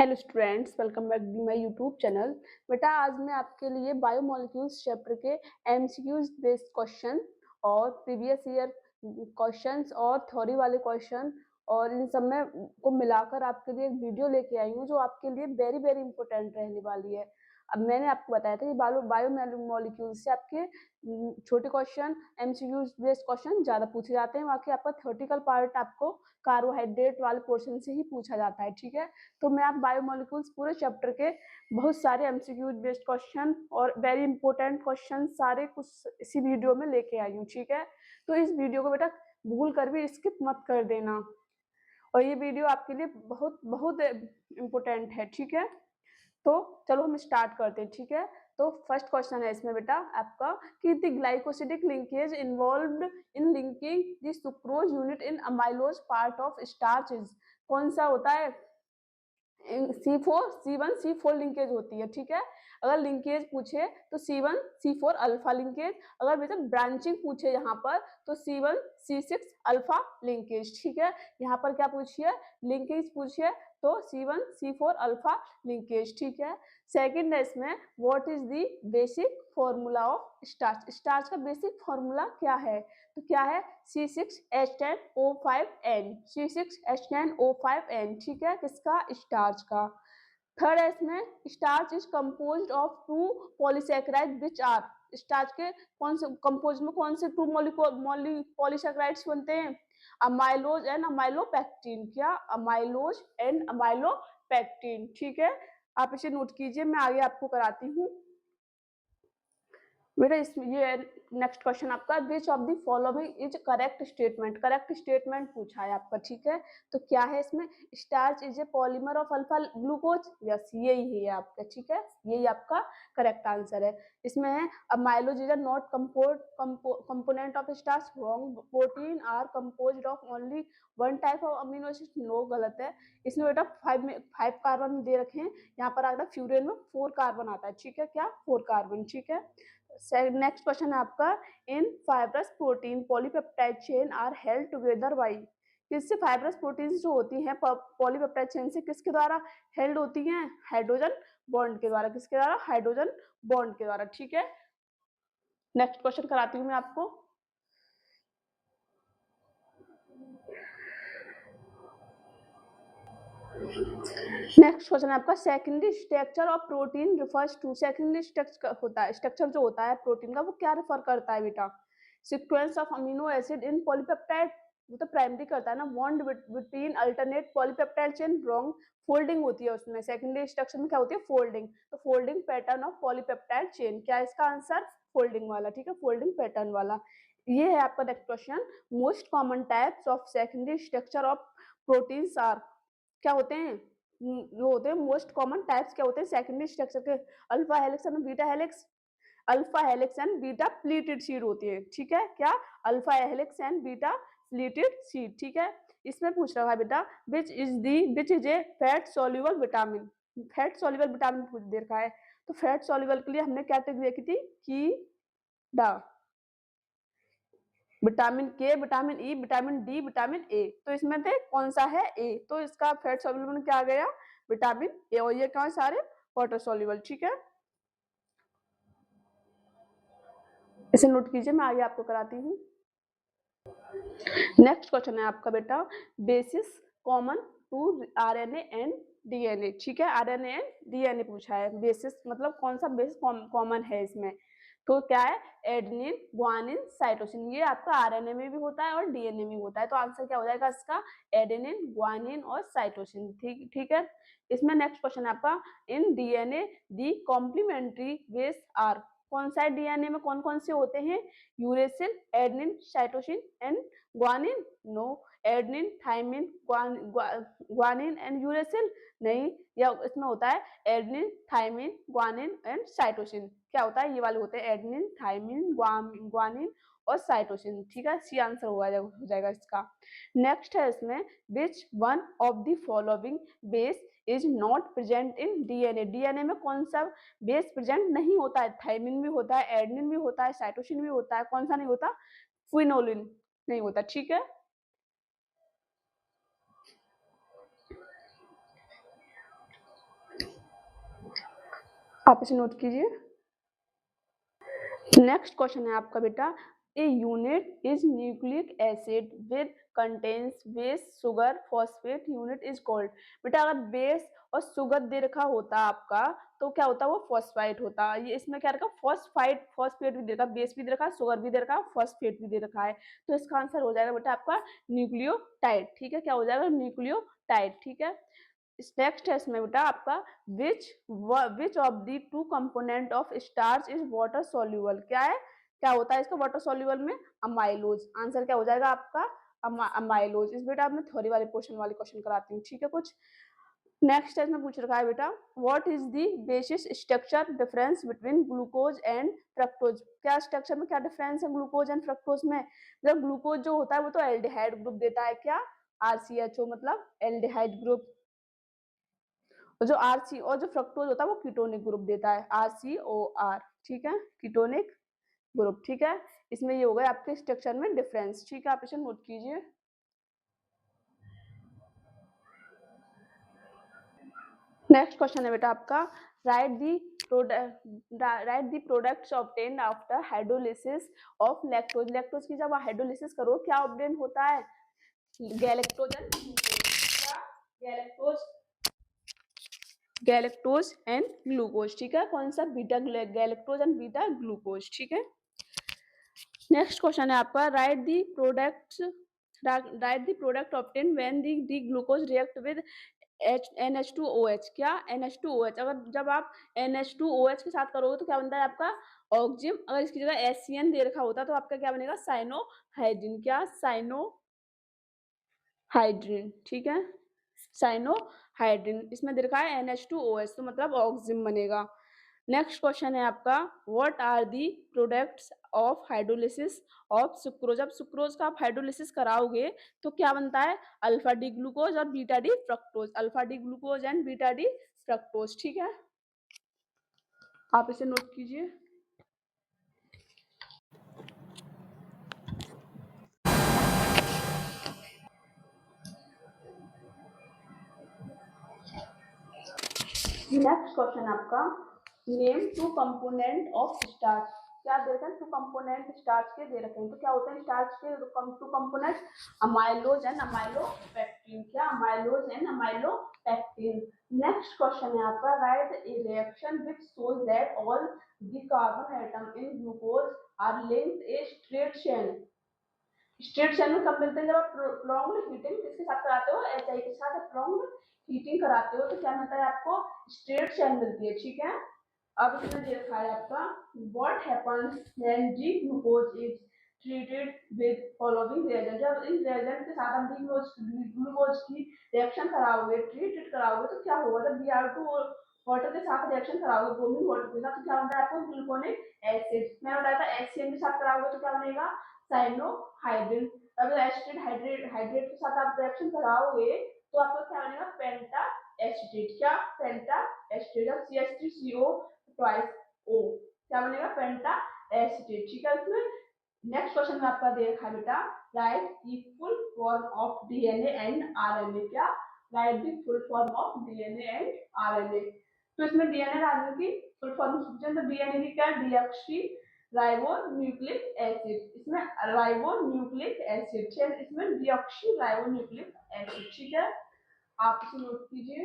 Hello students, welcome back to my YouTube channel. बेटा आज मैं आपके लिए बायोमोलिक्यूल्स चैप्टर के एमसीक्यूज बेस्ड क्वेश्चन और प्रीवियस ईयर क्वेश्चंस और थ्योरी वाले क्वेश्चन और इन सब में को मिलाकर आपके लिए एक वीडियो लेके आई हूँ जो आपके लिए वेरी वेरी इंपॉर्टेंट रहने वाली है। अब मैंने आपको बताया था कि बायोमोलिक्यूल्स से आपके छोटे क्वेश्चन एमसीक्यूज बेस्ड क्वेश्चन ज़्यादा पूछे जाते हैं, बाकी आपका थ्योरेटिकल पार्ट आपको कार्बोहाइड्रेट वाले पोर्शन से ही पूछा जाता है। ठीक है, तो मैं आप बायोमोलिक्यूल्स पूरे चैप्टर के बहुत सारे एमसीक्यू बेस्ड क्वेश्चन और वेरी इंपॉर्टेंट क्वेश्चन सारे कुछ इसी वीडियो में लेके आई हूँ। ठीक है, तो इस वीडियो को बेटा भूल कर भी स्किप मत कर देना और ये वीडियो आपके लिए बहुत बहुत इम्पोर्टेंट है। ठीक है, तो चलो हम स्टार्ट करते हैं। ठीक है, तो फर्स्ट क्वेश्चन है इसमें बेटा आपका कि the glycosidic linkage involved in linking the sucrose unit in amylose part of starch is. कौन सा होता है? C4 लिंकेज होती है। ठीक है, अगर लिंकेज पूछे तो C1 C4 अल्फा लिंकेज, अगर बेटा ब्रांचिंग पूछे यहाँ पर तो C1 C6 अल्फा लिंकेज। ठीक है, यहाँ पर क्या पूछिए? लिंकेज पूछिए तो C1 C4 अल्फा लिंकेज। ठीक है, सेकंड है इसमें what is the basic formula of starch. Starch का बेसिक फॉर्मूला क्या है? तो क्या है? C6H10O5N, C6H10O5N। ठीक है, किसका? स्टार्च का। थर्ड है इसमें starch is composed of two polysaccharide which are. Starch के कौन से कंपोज में कौन से टू पॉलीसैकेराइड्स बनते हैं? Amylose and amylopectin. क्या? Amylose and amylopectin. ठीक है, आप इसे नोट कीजिए, मैं आगे आपको कराती हूँ। बेटा इसमें ये नेक्स्ट क्वेश्चन आपका which of the following is correct statement. Correct statement पूछा है आपका। ठीक है, तो क्या है इसमें? Starch is a polymer of alpha glucose. Yes, यही है आपका। ठीक है, यही आपका करेक्ट आंसर है। इसमें है amylose is not component of starch. Wrong. Protein are composed of only one type of amino acid. No, गलत है। इसमें बेटा 5 कार्बन दे रखे हैं, यहाँ पर आता है फ्यूरेन में 4 कार्बन आता है। ठीक है, क्या? 4 कार्बन। ठीक है, नेक्स्ट क्वेश्चन है आपका in fibrous protein polypeptide chain are held together by. किससे? फाइब्रस प्रोटीन जो होती हैं पॉलीपेप्टाइड चेन से किसके द्वारा हेल्ड होती हैं? हाइड्रोजन बॉन्ड के द्वारा। किसके द्वारा? हाइड्रोजन बॉन्ड के द्वारा। ठीक है, नेक्स्ट क्वेश्चन कराती हूँ मैं आपको। नेक्स्ट क्वेश्चन है आपका secondary structure of protein refers to. Secondary structure होता है, स्ट्रक्चर जो होता है प्रोटीन का, वो क्या रेफर करता है बेटा? Sequence of amino acid in polypeptide. वो तो प्राइमरी करता है ना, bond between alternate polypeptide chain. Wrong. Folding होती है उसमें। सेकेंडरी स्ट्रक्चर में क्या होती है? फोल्डिंग। तो folding pattern of polypeptide chain. क्या है इसका आंसर? फोल्डिंग वाला। ठीक है, फोल्डिंग पैटर्न वाला। ये है आपका next question. Most common types of secondary structure of proteins are. क्या होते हैं? जो होते हैं मोस्ट कॉमन टाइप्स क्या होते हैं सेकेंडरी स्ट्रक्चर के? Alpha helix and beta helix. Alpha helix and beta pleated sheet होती है। ठीक है, क्या? Alpha helix and beta pleated sheet. ठीक है, इसमें पूछ रहा है बेटा which is a fat soluble vitamin. Fat soluble vitamin पूछ दे रखा है, तो फैट सॉल्युबल के लिए हमने क्या ट्रिक देखी थी? की डा विटामिन के, vitamin E, vitamin D, vitamin A. तो इसमें से कौन सा है? ए। तो इसका फैट सॉल्युबल में क्या आ गया? Vitamin A. और ये कौन सारे? Water soluble. ठीक है, इसे नोट कीजिए, मैं आगे आपको कराती हूँ। नेक्स्ट क्वेश्चन है आपका बेटा basis common to RNA and DNA. ठीक है, आरएनए एंड डीएनए पूछा है। बेसिस मतलब कौन सा बेस कॉमन है इसमें? तो क्या है? Adenine, guanine, cytosine. ये आपका आरएनए में भी होता है और डीएनए में होता है। तो आंसर क्या हो जाएगा इसका? एडेनिन, ग्वानिन और साइटोसिन। ठीक है, इसमें नेक्स्ट क्वेश्चन है आपका in DNA the complementary base are. कौन सा डीएनए में कौन कौन से होते हैं? Uracil, adenine, cytosine and guanine. No. Adenine, thymine, guanine and uracil. नहीं, या इसमें होता है adenine, thymine, guanine and cytosine. क्या होता है? ये वाले होते हैं एडेनिन, थाइमिन, ग्वानिन और साइटोसिन। ठीक है, सी आंसर हो जाएगा इसका। नेक्स्ट है इसमें which one of the following base is not present in DNA. DNA में कौन सा बेस प्रेजेंट नहीं होता है? थाइमिन भी होता है, एडेनिन भी होता है, साइटोसिन भी होता है। कौन सा नहीं होता? क्विनोलिन नहीं होता। ठीक है, आप इसे नोट कीजिए। नेक्स्ट क्वेश्चन है आपका बेटा, a unit is nucleic acid with contains base sugar phosphate unit is called. बेटा अगर बेस और शुगर दे रखा होता आपका तो क्या होता, वो फॉस्फाइड होता। ये इसमें क्या रखा, फॉस्फाइड, फॉस्फेट भी दे रखा, बेस भी दे रखा, शुगर भी दे रखा, फॉस्फेट भी दे रखा है। तो इसका आंसर हो जाएगा बेटा आपका न्यूक्लियोटाइड। ठीक है, क्या हो जाएगा, न्यूक्लियोटाइड। ठीक है, नेक्स्ट है इसमें बेटा आपका which of the two component of starch is water soluble. क्या है, क्या होता है इसका वाटर सोल्यूबल में, अमाइलोज। आंसर क्या हो जाएगा आपका, अमाइलोज। इस बेटा मैं थ्योरी वाले पोर्शन वाले क्वेश्चन कराती हूँ। ठीक है, कुछ नेक्स्ट इसमें पूछ रखा है बेटा, what is the basis structure difference between glucose and fructose. क्या स्ट्रक्चर में क्या डिफरेंस है ग्लूकोज एंड फ्रक्टोज में। मतलब ग्लूकोज जो होता है वो तो एल्डिहाइड ग्रुप देता है, क्या, आरसीएचओ मतलब एल्डिहाइड ग्रुप। और जो आरसी और जो फ्रक्टोज होता है वो कीटोनिक ग्रुप देता है, आरसीओआर। ठीक है, कीटोनिक ग्रुप। ठीक है, इसमें ये हो गया आपके स्ट्रक्चर में डिफरेंस। ठीक है, आप इसे नोट कीजिए। नेक्स्ट क्वेश्चन है बेटा आपका, right the products obtained after hydrolysis of lactose. Lactose की जब हाइड्रोलिसिस करो क्या ऑब्टेन होता है, गैलेक्टोज एंड क्या, गैलेक्टोज, गैलेक्टोज एंड ग्लूकोज। ठीक है, कौन सा, beta galactose and beta glucose. ठीक है, नेक्स्ट क्वेश्चन है आपका, right the product obtain when the glucose react with NH2OH। क्या, NH2OH। अगर जब आप NH2OH के साथ करोगे तो क्या बनता है आपका, ऑक्जिम। अगर इसकी जगह HCN दे रखा होता तो आपका क्या बनेगा, साइनोहाइड्रिन। क्या, साइनोहाइड्रिन। ठीक है, साइनोहाइड्रिन। इसमें दे रखा है NH2OH तो मतलब ऑक्जिम बनेगा। नेक्स्ट क्वेश्चन है आपका, what are the products of hydrolysis of sucrose. जब सुक्रोज का आप हाइड्रोलिसिस कराओगे तो क्या बनता है, अल्फा डी ग्लूकोज और beta D fructose, alpha D glucose and beta D fructose. ठीक है, आप इसे नोट कीजिए। नेक्स्ट क्वेश्चन आपका, name two component of starch. क्या दे रखे हैं, टू कंपोनेंट स्टार्च के दे रखे हैं। तो क्या होते हैं स्टार्च के two component, amylose and amylopectin. क्या, amylose and amylopectin. Next question है आपका, write a reaction which shows that all the carbon atom in glucose are linked a straight chain. Straight chain में कब मिलते हैं, जब आप प्रोलॉन्ग्ड हीटिंग किसके साथ कराते हो, एचआई के साथ प्रोलॉन्ग्ड हीटिंग कराते हो तो क्या मिलता है आपको, स्ट्रेट चेन मिलती है। ठीक है, अब इसमें दे रखा है आपका, what happens when D glucose is treated with following reagent. जब इस रिएजेंट के साथ आप ग्लूकोज की रिएक्शन कराओगे, ट्रीटेड कराओगे तो क्या होगा, जब Br2 वाटर के साथ रिएक्शन कराओगे, ब्रोमीन वाटर के साथ तो क्या बनता है आपको, ग्लूकोनिक एसिड। मैंने बताया था HCN के साथ कराओगे तो क्या बनेगा, साइनोहाइड्रिन। अगर एसिड हाइड्रेट के साथ आप रिएक्शन कराओगे तो आपका क्या बनेगा, पेंटा एसिटेट। क्या, पेंटा एसिटेट। अब CH3CO ट्वाइस O क्या बनेगा, पेंटा एसिटेट। ठीक है, इसमें नेक्स्ट क्वेश्चन में आपका दे रखा है बेटा, right the full form of DNA and RNA। क्या, right the full form of DNA and RNA। तो इसमें DNA और RNA की फुल फॉर्म पूछे तो DNA की क्या, डीऑक्सी राइबो न्यूक्लिक एसिड। इसमें राइबो न्यूक्लिक एसिड, इसमें डीऑक्सी राइबो न्यूक्लिक एसिड। ठीक है, आप इसे नोट कीजिए।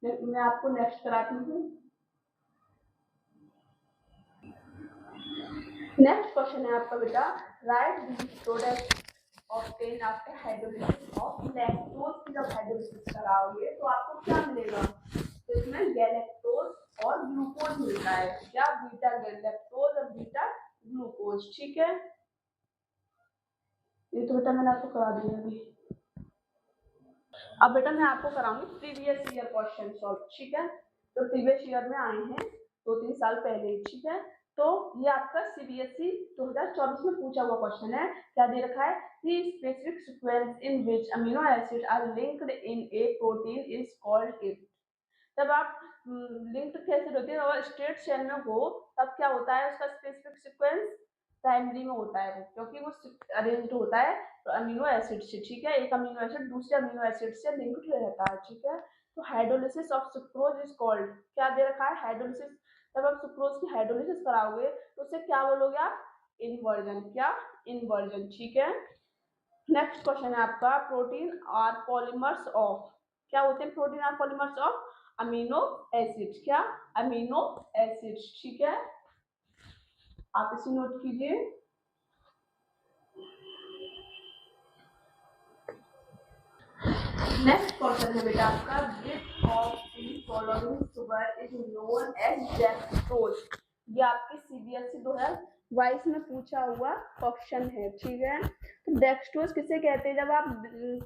मैं आपको नेक्स्ट कराती हूँ। नेक्स्ट क्वेश्चन है आपका बेटा, right the product obtain after hydrolysis of lactose की जब हाइड्रोलिसिस कराओगे तो आपको क्या मिलेगा, तो इसमें गैलेक्टोज और ग्लूकोज मिलता है। क्या, बीटा गैलेक्टोज और बीटा ग्लूकोज। ठीक है, ये तो बेटा मैंने आपको करा दिया अभी। अब बेटा मैं आपको कराऊंगी प्रीवियस ईयर क्वेश्चन सॉल्व। ठीक है, तो प्रीवियस ईयर में आए हैं 2-3 साल पहले। ठीक है, तो ये आपका CBSE 2024 में पूछा हुआ क्वेश्चन है। क्या दे रखा है, the specific sequence in which amino acid are linked in a protein is called it. जब आप लिंक्ड कैसे होती है, अगर स्ट्रेट चेन में हो तब क्या होता है, उसका स्पेसिफिक सीक्वेंस प्राइमरी में होता है क्योंकि वो अरेंज्ड होता है तो अमीनो एसिड से। ठीक है, एक अमीनो एसिड दूसरे अमीनो एसिड से लिंक्ड रहता है। ठीक है, तो hydrolysis of sucrose is called, क्या दे रखा है, हाइड्रोलिसिस। जब आप सुक्रोज की हाइड्रोलिसिस कराओगे तो उसे क्या बोलोगे आप, इन्वर्जन, क्या, इन्वर्जन, ठीक है। नेक्स्ट क्वेश्चन है आपका, प्रोटीन आर पॉलीमर्स ऑफ, क्या होते हैं protein are polymers of, amino acids, क्या, अमीनो एसिड्स, ठीक है, आप इसे नोट कीजिए। नेक्स्ट क्वेश्चन है बेटा आपका, which of the following sugar is known as dextrose, ये आपके सीबीएसई 2022 में पूछा हुआ क्वेश्चन है, ठीक है। तो डेक्सट्रोज किसे कहते हैं, जब आप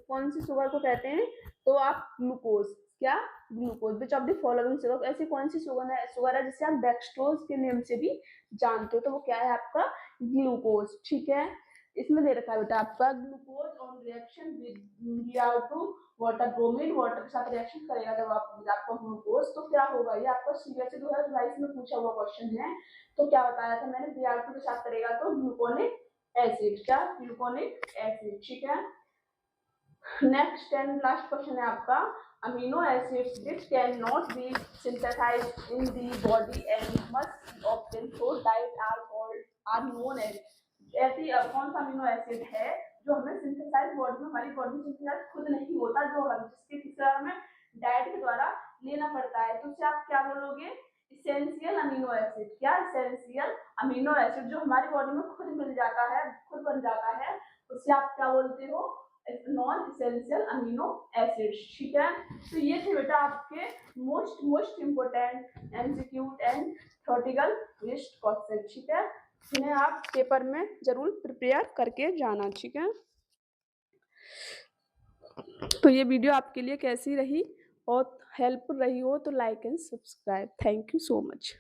कौन सी शुगर को कहते हैं, तो आप ग्लूकोज, क्या, glucose, which of the following sugar, ऐसी कौन सी शुगर है जिसे आप डेक्सट्रोज के नेम से भी जानते हो, तो वो क्या है आपका, ग्लूकोज, ठीक है। इसमें दे रखा है बेटा आपका, glucose on reaction with Br2 water, bromine water के साथ रिएक्शन करेगा जब आपका ग्लूकोज, तो क्या होगा, ये आपका सीबीएसई 2022 में पूछा हुआ क्वेश्चन है। तो क्या बताया था मैंने, Br2 के साथ करेगा तो ग्लूकोनिक एसिड, क्या, ग्लूकोनिक एसिड, ठीक है। नेक्स्ट एंड लास्ट क्वेश्चन है आपका, amino acids which cannot be synthesized in the body and must be obtained through diet are known as, ऐसी कौन सा अमीनो एसिड है जो हमें सिंथेसाइज बॉडी में, हमारी बॉडी में सिंथेसाइज खुद नहीं होता, जो हम जिसके किसी हमें डाइट के द्वारा लेना पड़ता है, तो उसे आप क्या बोलोगे, इसेंशियल अमीनो एसिड, क्या, इसेंशियल अमीनो एसिड, जो हमारी बॉडी में खुद मिल जाता है, खुद बन जाता है, उसे आप क्या बोलते हो, नॉन इसेंशियल अमीनो एसिड्स, ठीक है। तो ये थे बेटा आपके most important MCQ and theoretical list question, ठीक है, इन्हें आप पेपर में जरूर प्रिपेयर करके जाना, ठीक है। तो ये वीडियो आपके लिए कैसी रही और हेल्पफुल रही हो तो like and subscribe, thank you so much.